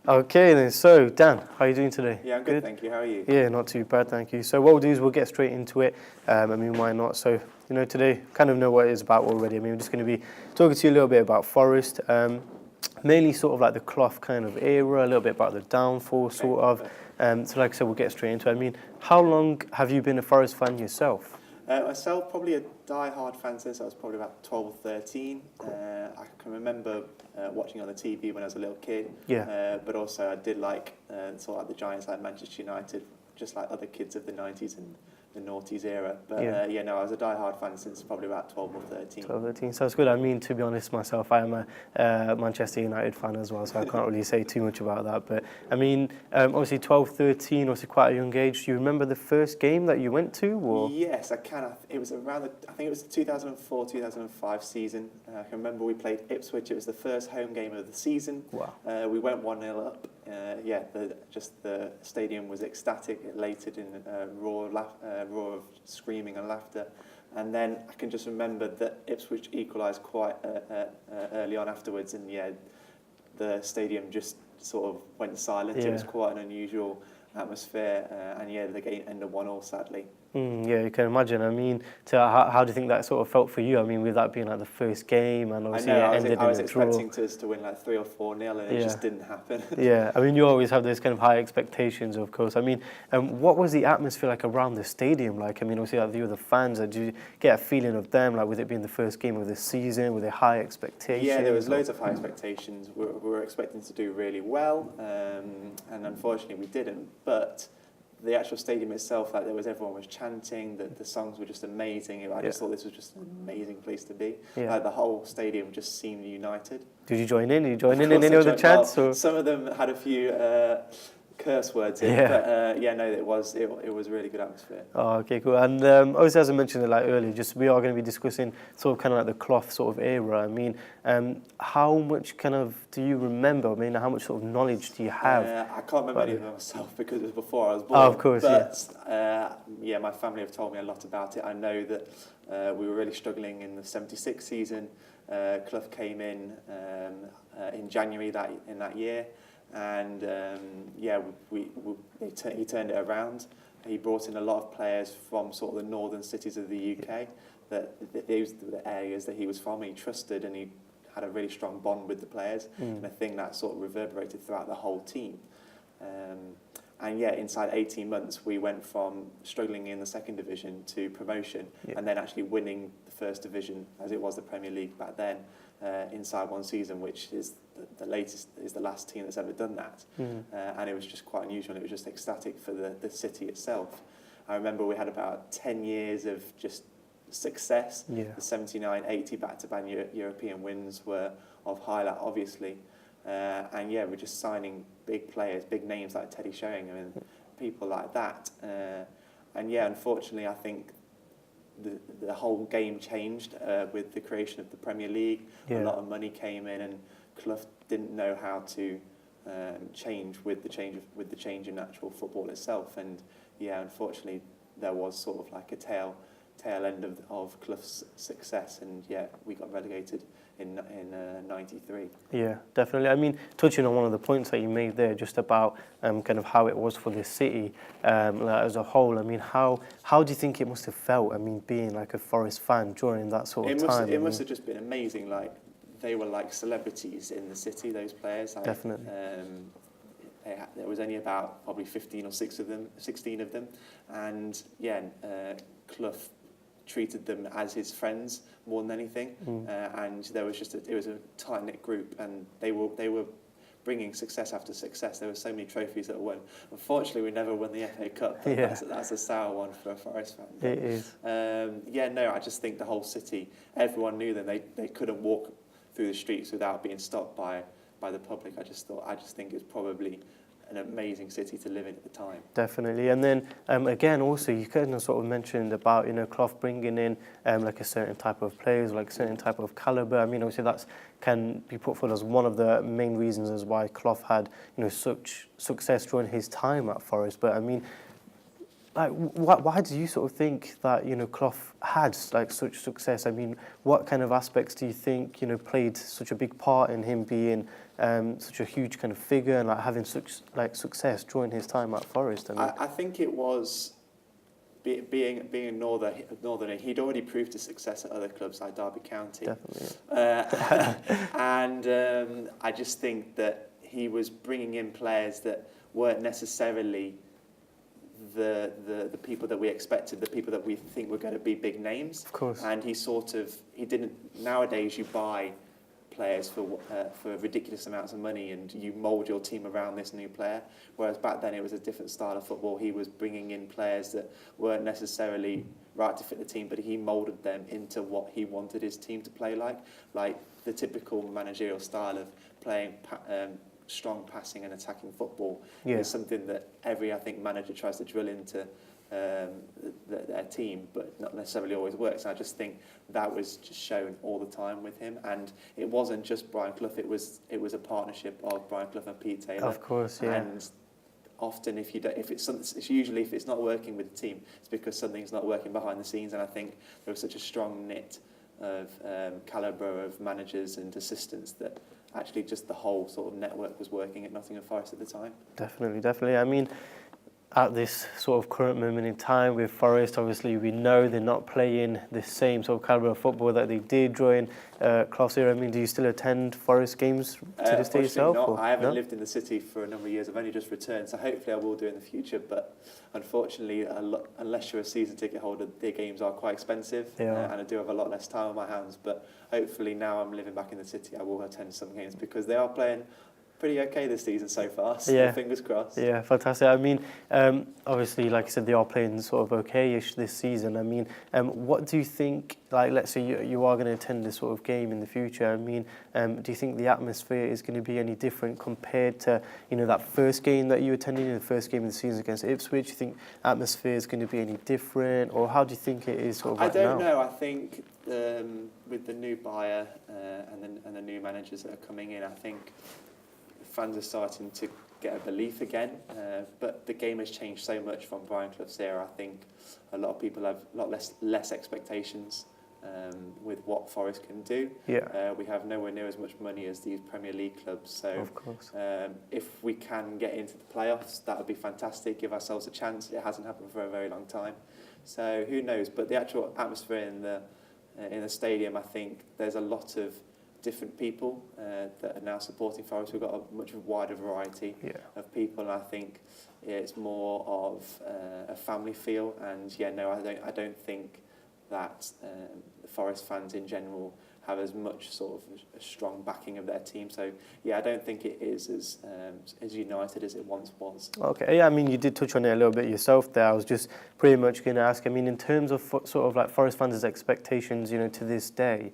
Okay then, so Dan, how are you doing today? Yeah, I'm good, thank you. How are you? Yeah, not too bad, thank you. So what we'll do is we'll get straight into it. Why not? So, today, kind of know what it's about already. We're just going to be talking to you a little bit about Forest, mainly sort of like the Clough kind of era, a little bit about the downfall, sort of. So like I said, we'll get straight into it. How long have you been a Forest fan yourself? Myself, probably a die-hard fan since I was probably about 12 or 13. I can remember watching on the TV when I was a little kid. Yeah. But also I did like sort of like the Giants, like Manchester United, just like other kids of the 90s and the noughties era. But I was a die-hard fan since probably about 12 or 13. 12, 13, sounds good. To be honest myself, I am a Manchester United fan as well, so I can't really say too much about that. But obviously 12, 13, obviously quite a young age. Do you remember the first game that you went to? Or? Yes, I can. It was around I think it was the 2004, 2005 season. I can remember we played Ipswich. It was the first home game of the season. Wow. We went 1-0 up. The stadium was ecstatic, elated in a roar of screaming and laughter. And then I can just remember that Ipswich equalised quite early on afterwards, and the stadium just sort of went silent. It was quite an unusual atmosphere, the game ended 1-1 sadly. You can imagine. How do you think that sort of felt for you? With that being like the first game, and obviously I was expecting us to win like 3 or 4-0, and it just didn't happen. You always have those kind of high expectations, of course. What was the atmosphere like around the stadium? Obviously, like the other fans, did you get a feeling of them? Like, with it being the first game of the season, were there high expectations? Yeah, there was loads of high expectations. We were expecting to do really well, and unfortunately we didn't. But the actual stadium itself, everyone was chanting, the songs were just amazing. I just thought this was just an amazing place to be. The whole stadium just seemed united. Did you join in? In any of the chants? Well, some of them had a few curse words in, but it was a really good atmosphere. Oh, okay, cool. And obviously, as I mentioned earlier, we are going to be discussing sort of kind of like the Clough sort of era. How much kind of do you remember? How much sort of knowledge do you have? I can't remember any of it myself because it was before I was born. Oh, of course, but, my family have told me a lot about it. I know that we were really struggling in the 76 season. Clough came in January in that year. And he turned it around. He brought in a lot of players from sort of the northern cities of the UK. Those were the areas that he was from. He trusted, and he had a really strong bond with the players. And I think that sort of reverberated throughout the whole team. Inside 18 months, we went from struggling in the second division to promotion, and then actually winning the first division, as it was the Premier League back then, inside one season, which is the last team that's ever done that. And it was just quite unusual. It was just ecstatic for the city itself. I remember we had about 10 years of just success. The 79-80 back-to-back European wins were of highlight, obviously. We're just signing big players, big names like Teddy Sheringham and people like that. Unfortunately, I think the whole game changed with the creation of the Premier League. A lot of money came in, and Clough didn't know how to change with the change in actual football itself. And unfortunately, there was sort of like a tail end of Clough's success, and we got relegated in 93. Yeah, definitely. Touching on one of the points that you made there, just about kind of how it was for the city as a whole. How do you think it must have felt? Being like a Forest fan during that sort of time. It must have just been amazing. Like, they were like celebrities in the city. Those players. Definitely. There was only about probably 16 of them, and Clough treated them as his friends more than anything. And there was it was a tight-knit group, and they were bringing success after success. There were so many trophies that were won. Unfortunately, we never won the FA Cup. That's a sour one for a Forest fan. It is. I just think the whole city, everyone knew them. They couldn't walk through the streets without being stopped by the public. I just think it's probably an amazing city to live in at the time. Definitely. And then again, also, you kind of sort of mentioned about Clough bringing in like a certain type of players, like a certain type of caliber. Obviously that can be put forward as one of the main reasons as why Clough had such success during his time at Forest. But like, why do you sort of think that, you know, Clough had like such success? I mean, what kind of aspects do you think, you know, played such a big part in him being such a huge kind of figure and like having such like success during his time at Forest? I mean, I think it was being a northerner. He'd already proved his success at other clubs like Derby County. definitely. And I just think that he was bringing in players that weren't necessarily the people that we expected, the people that we think were going to be big names. Of course. And he didn't. Nowadays, you buy players for ridiculous amounts of money, and you mould your team around this new player. Whereas back then, it was a different style of football. He was bringing in players that weren't necessarily right to fit the team, but he moulded them into what he wanted his team to play like the typical managerial style of playing strong passing and attacking football. Yeah. Is something that every, I think, manager tries to drill into their team, but not necessarily always works. And I just think that was just shown all the time with him. And it wasn't just Brian Clough; it was a partnership of Brian Clough and Pete Taylor. Of course, yeah. And often, if it's usually if it's not working with the team, it's because something's not working behind the scenes. And I think there was such a strong knit of calibre of managers and assistants that actually just the whole sort of network was working at Nottingham Forest at the time. Definitely. I mean, at this sort of current moment in time with Forest, obviously we know they're not playing the same sort of calibre of football that they did during Clough's era. I mean, do you still attend Forest games to this day yourself? Not. I haven't lived in the city for a number of years. I've only just returned, so hopefully I will do in the future. But unfortunately, unless you're a season ticket holder, their games are quite expensive, and I do have a lot less time on my hands. But hopefully now I'm living back in the city, I will attend some games because they are playing pretty okay this season so far, so fingers crossed. Yeah, fantastic. I mean, obviously, like I said, they are playing sort of okay-ish this season. I mean, what do you think, like, let's say you are going to attend this sort of game in the future, I mean, do you think the atmosphere is going to be any different compared to, you know, that first game that you attended in the first game of the season against Ipswich? Do you think atmosphere is going to be any different, or how do you think it is sort of right now? I don't know. I think with the new buyer and the new managers that are coming in, I think fans are starting to get a belief again, but the game has changed so much from Brian Clough's era. I think a lot of people have a lot less expectations with what Forest can do. Yeah. We have nowhere near as much money as these Premier League clubs, so of course. If we can get into the playoffs, that would be fantastic, give ourselves a chance. It hasn't happened for a very long time, so who knows. But the actual atmosphere in the stadium, I think there's a lot of different people that are now supporting Forest. We've got a much wider variety of people, and I think it's more of a family feel. And I don't think that Forest fans in general have as much sort of a strong backing of their team. So I don't think it is as united as it once was. Okay, yeah, I mean, you did touch on it a little bit yourself there. I was just pretty much going to ask, I mean, in terms of sort of like Forest fans' expectations, you know, to this day,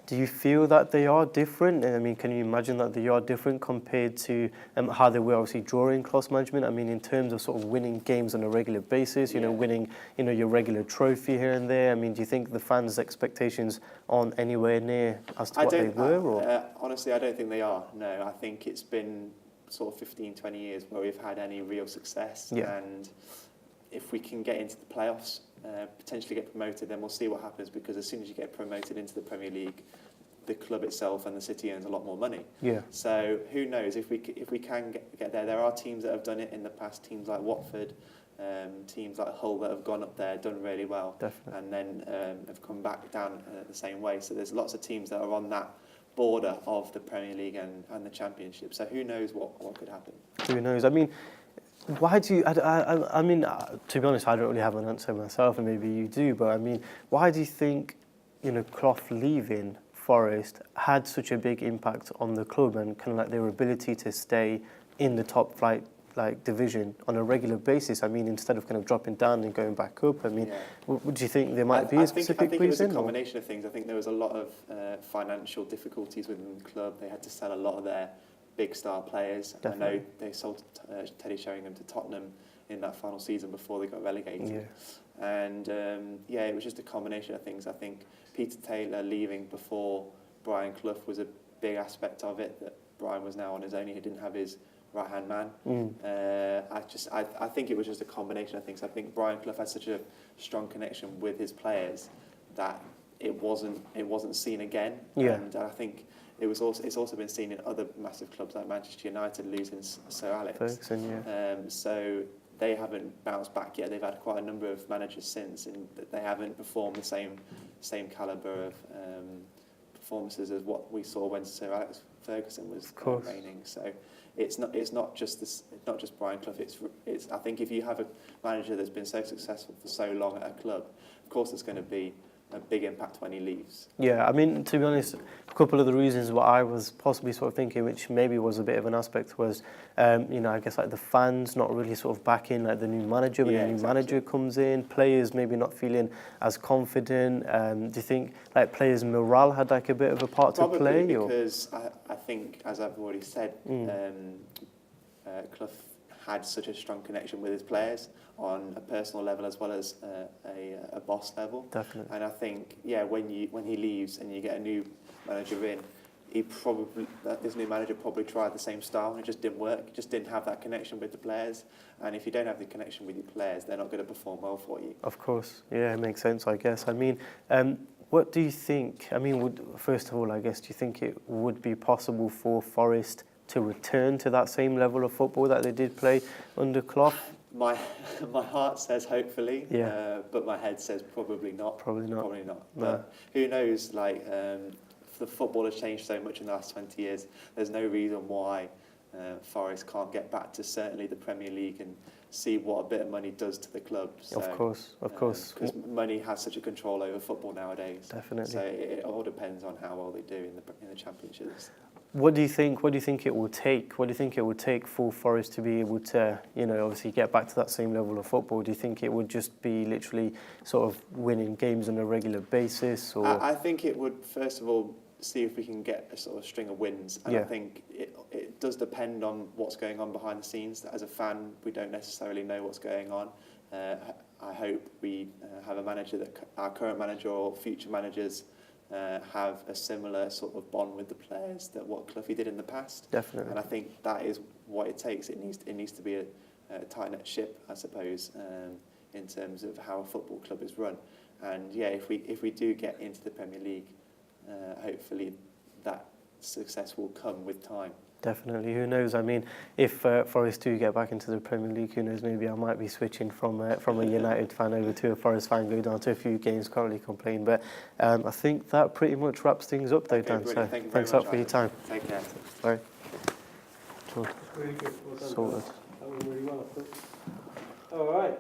do you feel that they are different? I mean, can you imagine that they are different compared to how they were obviously during Clough's management? I mean, in terms of sort of winning games on a regular basis, you know, winning, you know, your regular trophy here and there. I mean, do you think the fans' expectations aren't anywhere near as to what they were? Honestly, I don't think they are. No, I think it's been sort of 15, 20 years where we've had any real success. Yeah. And if we can get into the playoffs, potentially get promoted, then we'll see what happens, because as soon as you get promoted into the Premier League, the club itself and the city earns a lot more money. Yeah. So who knows if we can get there? There are teams that have done it in the past. Teams like Watford, teams like Hull that have gone up there, done really well, definitely, and then have come back down the same way. So there's lots of teams that are on that border of the Premier League and the Championship. So who knows what could happen? Who knows? I mean, why do you, I mean, to be honest, I don't really have an answer myself, and maybe you do, but I mean, why do you think, you know, Clough leaving Forest had such a big impact on the club and kind of like their ability to stay in the top flight like division on a regular basis? I mean, instead of kind of dropping down and going back up, I mean, would you think there might be a specific reason? I think it was a combination of things. I think there was a lot of financial difficulties within the club. They had to sell a lot of their big star players. Definitely. I know they sold Teddy Sheringham to Tottenham in that final season before they got relegated. Yeah. And it was just a combination of things. I think Peter Taylor leaving before Brian Clough was a big aspect of it, that Brian was now on his own. He didn't have his right-hand man. I think it was just a combination of things. I think Brian Clough had such a strong connection with his players that it wasn't seen again. Yeah. And I think it's also been seen in other massive clubs like Manchester United losing Sir Alex. Ferguson, yeah. So they haven't bounced back yet. They've had quite a number of managers since, and they haven't performed the same calibre of performances as what we saw when Sir Alex Ferguson was reigning. So it's not just Brian Clough. It's I think if you have a manager that's been so successful for so long at a club, of course there's going to be a big impact when he leaves. Yeah, I mean, to be honest, a couple of the reasons what I was possibly sort of thinking, which maybe was a bit of an aspect, was, I guess like the fans not really sort of backing like the new manager when the new manager comes in, players maybe not feeling as confident. Do you think like players' morale had like a bit of a part to play? Probably because I think, as I've already said, Clough had such a strong connection with his players on a personal level as well as a boss level. Definitely. And I think, when he leaves and you get a new manager in, this new manager probably tried the same style and it just didn't work. It just didn't have that connection with the players. And if you don't have the connection with your players, they're not going to perform well for you. Of course. Yeah, it makes sense, I guess. I mean, what do you think? I mean, first of all, I guess, do you think it would be possible for Forest to return to that same level of football that they did play under Clough? My heart says hopefully, but my head says probably not. Probably not. No. But who knows? Like the football has changed so much in the last 20 years. There's no reason why Forest can't get back to certainly the Premier League and see what a bit of money does to the club. So, of course. Because money has such a control over football nowadays. Definitely. So it all depends on how well they do in the championships. What do you think? What do you think it will take? What do you think it would take for Forest to be able to, obviously get back to that same level of football? Do you think it would just be literally sort of winning games on a regular basis, or? I think it would first of all see if we can get a sort of string of wins, and I think it does depend on what's going on behind the scenes. As a fan, we don't necessarily know what's going on. I hope we have a manager that our current manager or future managers have a similar sort of bond with the players that what Cloughy did in the past. Definitely. And I think that is what it takes. It needs to be a tight-knit ship, I suppose, in terms of how a football club is run. And if we do get into the Premier League, hopefully that success will come with time. Definitely. Who knows? I mean, if Forest do get back into the Premier League, who knows? Maybe I might be switching from a United fan over to a Forest fan, go down to a few games, can't really complain. But I think that pretty much wraps things up, though, Dan. So thanks a lot for your time. Take care. All right. Really good. Well done. Sorted. That went really well, I thought. All right.